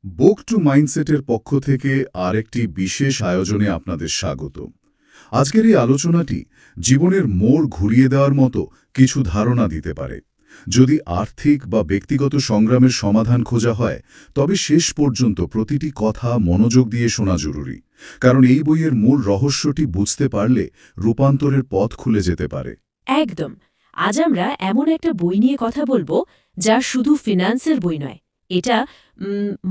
Book to মাইন্ডসেটের পক্ষ থেকে আরেকটি বিশেষ আয়োজনে আপনাদের স্বাগত। আজকের এই আলোচনাটি জীবনের মোড় ঘুরিয়ে দেওয়ার মতো কিছু ধারণা দিতে পারে। যদি আর্থিক বা ব্যক্তিগত সংগ্রামের সমাধান খোঁজা হয়, তবে শেষ পর্যন্ত প্রতিটি কথা মনোযোগ দিয়ে শোনা জরুরি, কারণ এই বইয়ের মূল রহস্যটি বুঝতে পারলে রূপান্তরের পথ খুলে যেতে পারে। একদম। আজ আমরা এমন একটা বই নিয়ে কথা বলবো যা শুধু ফিন্যান্সের বই নয়, এটা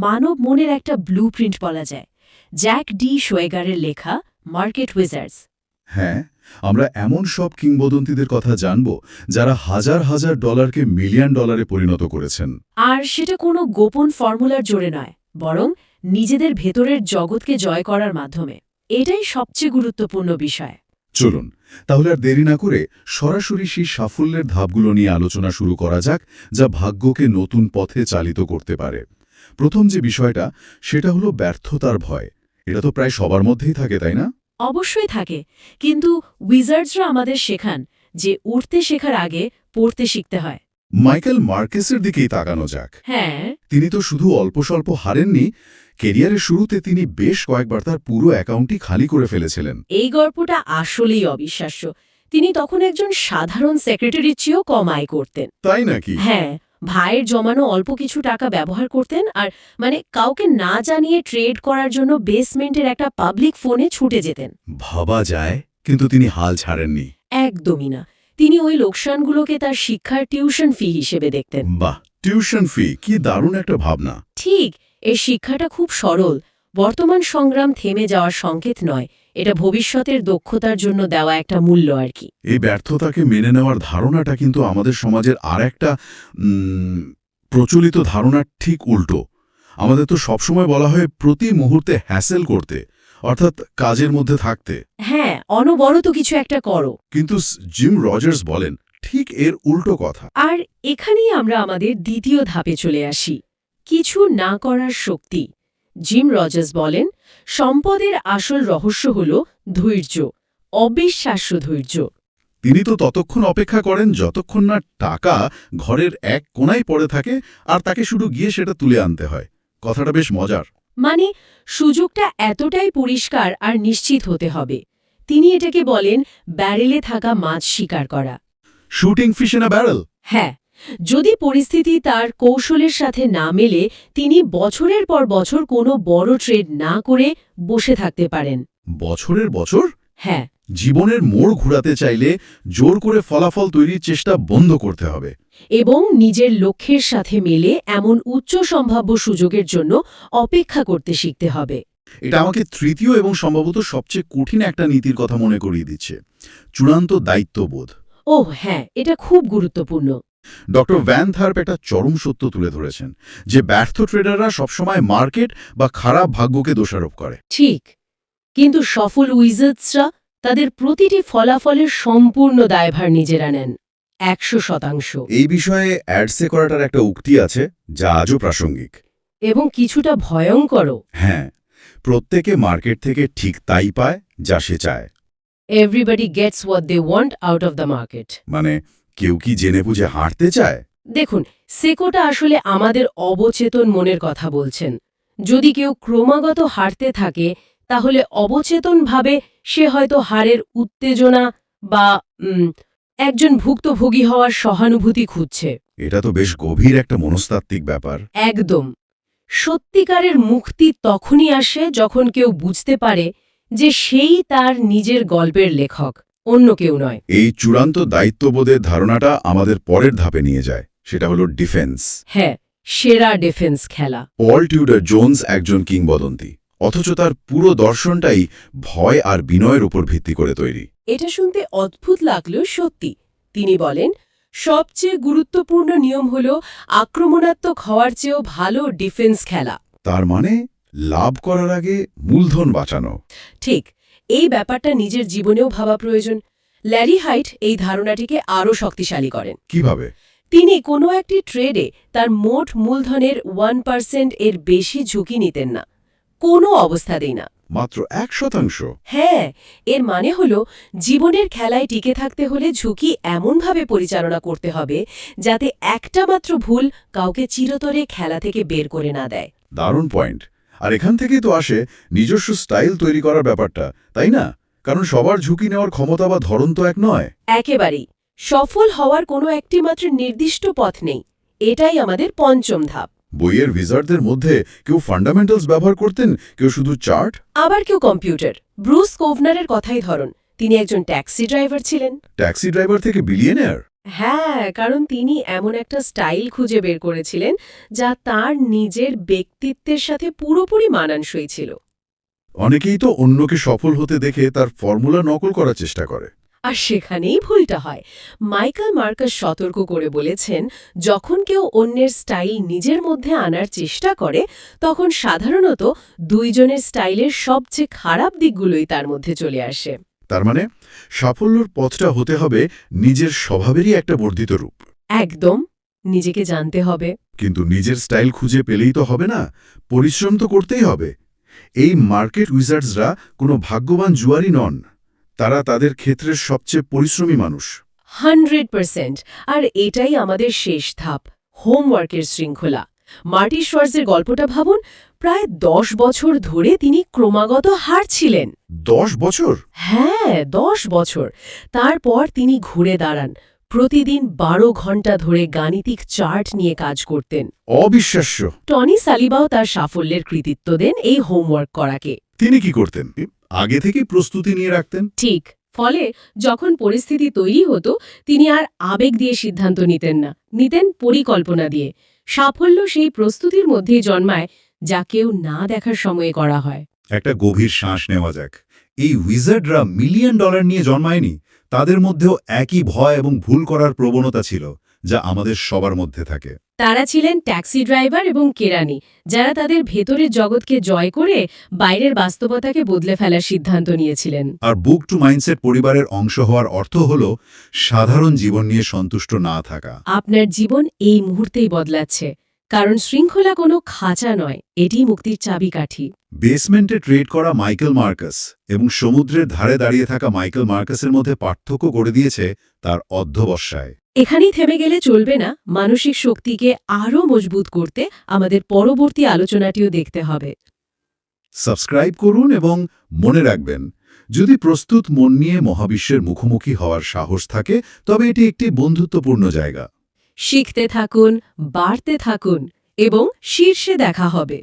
মানব মনের একটা ব্লুপ্রিন্ট বলা যায়। জ্যাক ডি শোয়েগারের লেখা মার্কেট উইজার্ডস। হ্যাঁ, আমরা এমন সব কিংবদন্তিদের কথা জানব যারা হাজার হাজার ডলারকে মিলিয়ন ডলারে পরিণত করেছেন। আর সেটা কোনো গোপন ফর্মুলার জোরে নয়, বরং নিজেদের ভেতরের জগৎকে জয় করার মাধ্যমে। এটাই সবচেয়ে গুরুত্বপূর্ণ বিষয়। চলুন তাহলে আর দেরি না করে সরাসরি সেই সাফল্যের ধাপগুলো নিয়ে আলোচনা শুরু করা যাক, যা ভাগ্যকে নতুন পথে চালিত করতে পারে। প্রথম যে বিষয়টা, সেটা হলো ব্যর্থতার ভয়। এটা তো প্রায় সবার মধ্যেই থাকে, তাই না? অবশ্যই থাকে, কিন্তু উইজার্ডসরা আমাদের শেখান যে উঠতে শেখার আগে পড়তে শিখতে হয়। মাইকেল মার্কেসের দিকেই তাকানো যাক। হ্যাঁ, তিনি তো শুধু অল্প স্বল্প হারেননি, কেরিয়ারের শুরুতে তিনি বেশ কয়েকবার তার পুরো অ্যাকাউন্টই খালি করে ফেলেছিলেন। এই গল্পটা আসলেই অবিশ্বাস্য। তিনি তখন একজন সাধারণ সেক্রেটারির চেয়েও কম আয় করতেন। তাই নাকি? হ্যাঁ, ভাইয়ের জমানো অল্প কিছু টাকা ব্যবহার করতেন, আর কাউকে না জানিয়ে ট্রেড করার জন্য বেসমেন্টের একটা পাবলিক ফোনে ছুটে যেতেন। ভাবা যায়, কিন্তু তিনি হাল ছাড়েননি। একদমই না। তিনি ওই লোকসানগুলোকে তার শিক্ষার টিউশন ফি হিসেবে দেখতেন। বাহ, টিউশন ফি কি দারুণ একটা ভাবনা। ঠিক, এই শিক্ষাটা খুব সরল। বর্তমান সংগ্রাম থেমে যাওয়ার সংকেত নয়, এটা ভবিষ্যতের দক্ষতার জন্য দেওয়া একটা মূল্য আর কি। এই ব্যর্থতাকে মেনে নেওয়ার ধারণাটা কিন্তু আমাদের সমাজের আর একটা প্রচলিত ধারণার ঠিক উল্টো। আমাদের তো সবসময় বলা হয় প্রতি মুহূর্তে হ্যাসেল করতে, অর্থাৎ কাজের মধ্যে থাকতে। হ্যাঁ, অনবরত কিছু একটা করো। কিন্তু জিম রজার্স বলেন ঠিক এর উল্টো কথা। আর এখানেই আমরা আমাদের দ্বিতীয় ধাপে চলে আসি, কিছু না করার শক্তি। জিম রজার্স বলেন, সম্পদের আসল রহস্য হল ধৈর্য, অবিশ্বাস্য ধৈর্য। তিনি তো ততক্ষণ অপেক্ষা করেন যতক্ষণ না টাকা ঘরের এক কোণায় পড়ে থাকে, আর তাকে শুধু গিয়ে সেটা তুলে আনতে হয়। কথাটা বেশ মজার। সুযোগটা এতটাই পরিষ্কার আর নিশ্চিত হতে হবে। তিনি এটাকে বলেন ব্যারেলে থাকা মাছ শিকার করা। Shooting fish in a barrel. হ্যাঁ, যদি পরিস্থিতি তার কৌশলের সাথে না মেলে, তিনি বছরের পর বছর কোনো বড় ট্রেড না করে বসে থাকতে পারেন। বছরের বছর? হ্যাঁ। জীবনের মোড় ঘুরাতে চাইলে জোর করে ফলাফল তৈরির চেষ্টা বন্ধ করতে হবে, এবং নিজের লক্ষ্যের সাথে মেলে এমন উচ্চ সম্ভাব্য সুযোগের জন্য অপেক্ষা করতে শিখতে হবে। এটা আমাকে তৃতীয় এবং সম্ভবত সবচেয়ে কঠিন একটা নীতির কথা মনে করিয়ে দিচ্ছে, চূড়ান্ত দায়িত্ববোধ। হ্যাঁ, এটা খুব গুরুত্বপূর্ণ। ডক্টর ভ্যান থার্প একটা চরম সত্য তুলে ধরেছেন, যে ব্যর্থ ট্রেডাররা সবসময় মার্কেট বা খারাপ ভাগ্যকে দোষারোপ করে। ঠিক, কিন্তু সফল উইজার্ডসরা তাদের প্রতিটি ফলাফলের সম্পূর্ণ দায়ভার নিজেরা নেন, 100%। এই বিষয়ে অ্যাডসে করাটার একটা উক্তি আছে, যা আজও প্রাসঙ্গিক এবং কিছুটা ভয়ঙ্করও। হ্যাঁ, প্রত্যেকে মার্কেট থেকে ঠিক তাই পায় যা সে চায়। Everybody gets what they want out of the market. মানে কেউ কি জেনে বুঝে হারতে চায়? দেখুন, সেকোটা আসলে আমাদের অবচেতন মনের কথা বলছেন। যদি কেউ ক্রমাগত হারতে থাকে, তাহলে অবচেতনভাবে সে হয়তো হারের উত্তেজনা বা একজন ভুক্তভোগী হওয়ার সহানুভূতি খুঁজছে। এটা তো বেশ গভীর একটা মনস্তাত্ত্বিক ব্যাপার। একদম। সত্যিকারের মুক্তি তখনই আসে যখন কেউ বুঝতে পারে যে সেই তার নিজের গল্পের লেখক, অন্য কেউ নয়। এই চূড়ান্ত দায়িত্ববোধের ধারণাটা আমাদের পরের ধাপে নিয়ে যায়, সেটা হলো ডিফেন্স। হ্যাঁ, সেরা ডিফেন্স খেলা। পল টিউডার জোন্স একজন কিংবদন্তি, অথচ তার পুরো দর্শনটাই ভয় আর বিনয়ের উপর ভিত্তি করে তৈরি। এটা শুনতে অদ্ভুত লাগলেও সত্যি। তিনি বলেন, সবচেয়ে গুরুত্বপূর্ণ নিয়ম হল আক্রমণাত্মক হওয়ার চেয়েও ভালো ডিফেন্স খেলা। তার মানে লাভ করার আগে মূলধন বাঁচানো। ঠিক, এই ব্যাপারটা নিজের জীবনেও ভাবা প্রয়োজন। ল্যারি হাইট এই ধারণাটিকে আরও শক্তিশালী করেন। কিভাবে? তিনি কোনো একটি ট্রেডে তার মোট মূলধনের 1% এর বেশি ঝুঁকি নিতেন না, কোনো অবস্থাতেই না। মাত্র 1%? হ্যাঁ, এর মানে হল জীবনের খেলায় টিকে থাকতে হলে ঝুঁকি এমনভাবে পরিচালনা করতে হবে যাতে একটা মাত্র ভুল কাউকে চিরতরে খেলা থেকে বের করে না দেয়। দারুণ পয়েন্ট। আর এখান থেকেই তো আসে নিজস্ব স্টাইল তৈরি করার ব্যাপারটা, তাই না? কারণ সবার ঝুঁকি নেওয়ার ক্ষমতা বা ধরন তো এক নয়। একেবারেই সফল হওয়ার কোনো একটি মাত্র নির্দিষ্ট পথ নেই। এটাই আমাদের পঞ্চম ধাপ। বইয়ের উইজার্ডদের মধ্যে কেউ ফান্ডামেন্টালস ব্যবহার করতেন, কেউ শুধু চার্ট। আবার কেউ কম্পিউটার। ব্রুস কোভনারের কথাই ধরুন, তিনি একজন ট্যাক্সি ড্রাইভার ছিলেন। ট্যাক্সি ড্রাইভার থেকে বিলিয়নিয়ার। হ্যাঁ, কারণ তিনি এমন একটা স্টাইল খুঁজে বের করেছিলেন যা তার নিজের ব্যক্তিত্বের সাথে পুরোপুরি মানানসই ছিল। অনেকেই তো অন্যকে সফল হতে দেখে তার ফর্মুলা নকল করার চেষ্টা করে। আর সেখানেই ভুলটা হয়। মাইকেল মার্কাস সতর্ক করে বলেছেন, যখন কেউ অন্যের স্টাইল নিজের মধ্যে আনার চেষ্টা করে তখন সাধারণত দুইজনের স্টাইলের সবচেয়ে খারাপ দিকগুলোই তার মধ্যে চলে আসে। তার মানে সাফল্যর পথটা হতে হবে নিজের স্বভাবেরই একটা বর্ধিত রূপ। একদম, নিজেকে জানতে হবে। কিন্তু নিজের স্টাইল খুঁজে পেলেই তো হবে না, পরিশ্রম তো করতেই হবে। এই মার্কেট উইজার্ডসরা কোনো ভাগ্যবান জুয়ারি নন, তারা তাদের ক্ষেত্রের সবচেয়ে পরিশ্রমী মানুষ। 100%। আর এটাই আমাদের শেষ ধাপ, হোমওয়ার্কের শৃঙ্খলা। মার্টি শোয়ার্জের গল্পটা ভাবুন। প্রায় 10 বছর ধরে তিনি ক্রমাগত হারছিলেন। 10 বছর? হ্যাঁ, 10 বছর। তারপর তিনি ঘুরে দাঁড়ান। প্রতিদিন 12 ঘন্টা ধরে গাণিতিক চার্ট নিয়ে কাজ করতেন। অবিশ্বাস্য। টনি সালিবাও তার সাফল্যের কৃতিত্ব দেন এই হোমওয়ার্ক করাকে। তিনি কি করতেন? আগে থেকেই প্রস্তুতি নিয়ে রাখতেন। ঠিক। ফলে যখন পরিস্থিতি তৈরি হতো তিনি আর আবেগ দিয়ে সিদ্ধান্ত নিতেন পরিকল্পনা দিয়ে। সাফল্য সেই প্রস্তুতির মধ্যেই জন্মায়, যা কেউ না দেখার সময়ে করা হয়। একটা গভীর শ্বাস নেওয়া যাক। এই উইজার্ডরা মিলিয়ন ডলার নিয়ে জন্মায়নি, তাদের মধ্যেও একই ভয় এবং ভুল করার প্রবণতা ছিল, যা আমাদের সবার মধ্যে থাকে। তারা ছিলেন ট্যাক্সি ড্রাইভার এবং কেরানি, যারা তাদের ভেতরের জগৎকে জয় করে বাইরের বাস্তবতাকে বদলে ফেলার সিদ্ধান্ত নিয়েছিলেন। আর বুক টু মাইন্ডসেট পরিবারের অংশ হওয়ার অর্থ হল সাধারণ জীবন নিয়ে সন্তুষ্ট না থাকা। আপনার জীবন এই মুহূর্তেই বদলাচ্ছে, কারণ শৃঙ্খলা কোনো খাঁচা নয়, এটি মুক্তির চাবিকাঠি। বেসমেন্টে ট্রেড করা মাইকেল মার্কাস এবং সমুদ্রের ধারে দাঁড়িয়ে থাকা মাইকেল মার্কাসের মধ্যে পার্থক্য করে দিয়েছে তার অধ্যবসায়। এখানেই থেমে গেলে চলবে না। মানসিক শক্তিকে আরও মজবুত করতে আমাদের পরবর্তী আলোচনাটিও দেখতে হবে। সাবস্ক্রাইব করুন এবং মনে রাখবেন, যদি প্রস্তুত মন নিয়ে মহাবিশ্বের মুখোমুখি হওয়ার সাহস থাকে, তবে এটি একটি বন্ধুত্বপূর্ণ জায়গা। শিখতে থাকুন, বাড়তে থাকুন এবং শীর্ষে দেখা হবে।